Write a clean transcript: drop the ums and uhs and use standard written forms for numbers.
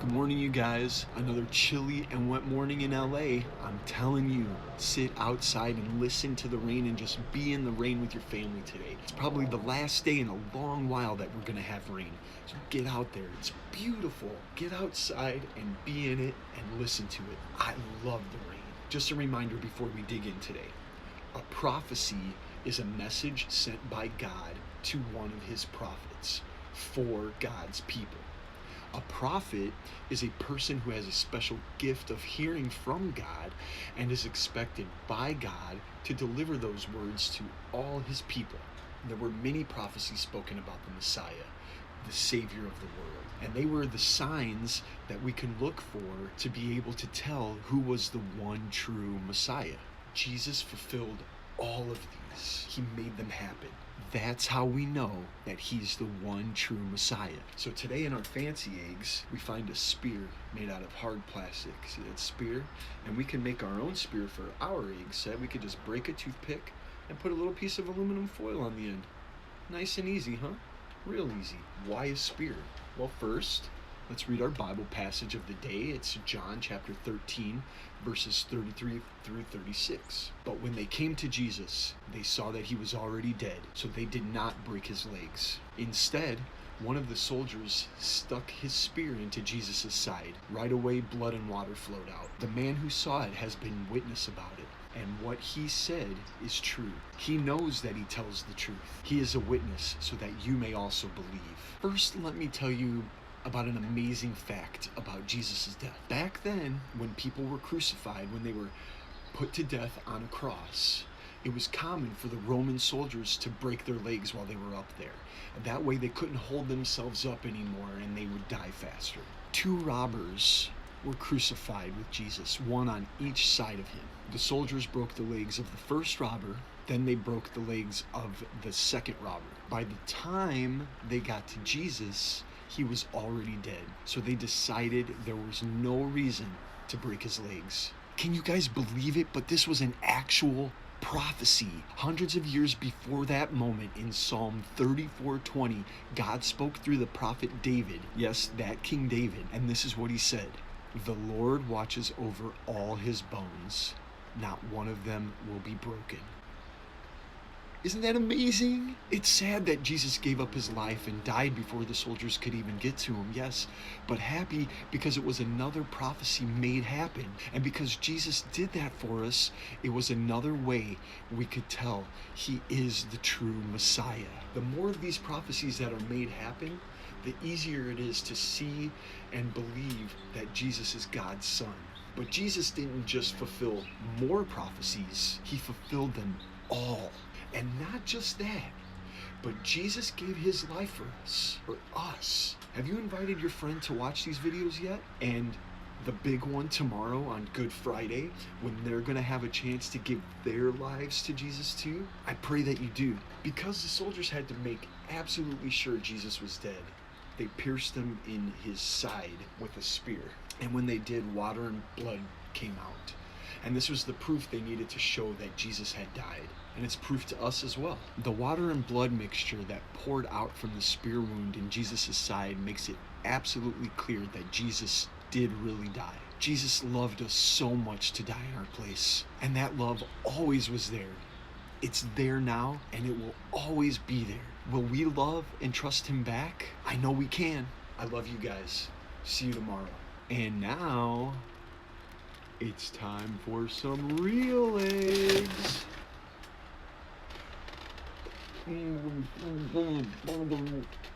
Good morning, you guys. Another chilly and wet morning in LA. I'm telling you, sit outside and listen to the rain and just be in the rain with your family today. It's probably the last day in a long while that we're gonna have rain. So get out there. It's beautiful. Get outside and be in it and listen to it. I love the rain. Just a reminder before we dig in today. A prophecy is a message sent by God to one of his prophets for God's people. A prophet is a person who has a special gift of hearing from God and is expected by God to deliver those words to all his people. There were many prophecies spoken about the Messiah, the Savior of the world, and they were the signs that we can look for to be able to tell who was the one true Messiah. Jesus fulfilled all of these. He made them happen. That's how we know that he's the one true Messiah. So today in our fancy eggs, we find a spear made out of hard plastic. See that spear? And we can make our own spear for our egg set. We could just break a toothpick and put a little piece of aluminum foil on the end. Nice and easy, huh? Real easy. Why a spear? Well, first, let's read our Bible passage of the day. It's John chapter 13, verses 33 through 36. But when they came to Jesus, they saw that he was already dead, so they did not break his legs. Instead, one of the soldiers stuck his spear into Jesus' side. Right away, blood and water flowed out. The man who saw it has been witness about it, and what he said is true. He knows that he tells the truth. He is a witness so that you may also believe. First, let me tell you about an amazing fact about Jesus' death. Back then, when people were crucified, when they were put to death on a cross, it was common for the Roman soldiers to break their legs while they were up there. And that way they couldn't hold themselves up anymore and they would die faster. 2 robbers were crucified with Jesus, one on each side of him. The soldiers broke the legs of the first robber, then they broke the legs of the second robber. By the time they got to Jesus, he was already dead. So they decided there was no reason to break his legs. Can you guys believe it? But this was an actual prophecy. Hundreds of years before that moment, in Psalm 34:20, God spoke through the prophet David. Yes, that King David. And this is what he said: "The Lord watches over all his bones. Not one of them will be broken." Isn't that amazing? It's sad that Jesus gave up his life and died before the soldiers could even get to him, yes, but happy because it was another prophecy made happen. And because Jesus did that for us, it was another way we could tell he is the true Messiah. The more of these prophecies that are made happen, the easier it is to see and believe that Jesus is God's son. But Jesus didn't just fulfill more prophecies, he fulfilled them all. And not just that, but Jesus gave his life for us. Have you invited your friend to watch these videos yet? And the big one tomorrow on Good Friday, when they're gonna have a chance to give their lives to Jesus too? I pray that you do. Because the soldiers had to make absolutely sure Jesus was dead, they pierced him in his side with a spear. And when they did, water and blood came out. And this was the proof they needed to show that Jesus had died. And it's proof to us as well. The water and blood mixture that poured out from the spear wound in Jesus' side makes it absolutely clear that Jesus did really die. Jesus loved us so much to die in our place. And that love always was there. It's there now, and it will always be there. Will we love and trust him back? I know we can. I love you guys. See you tomorrow. And now, it's time for some real eggs.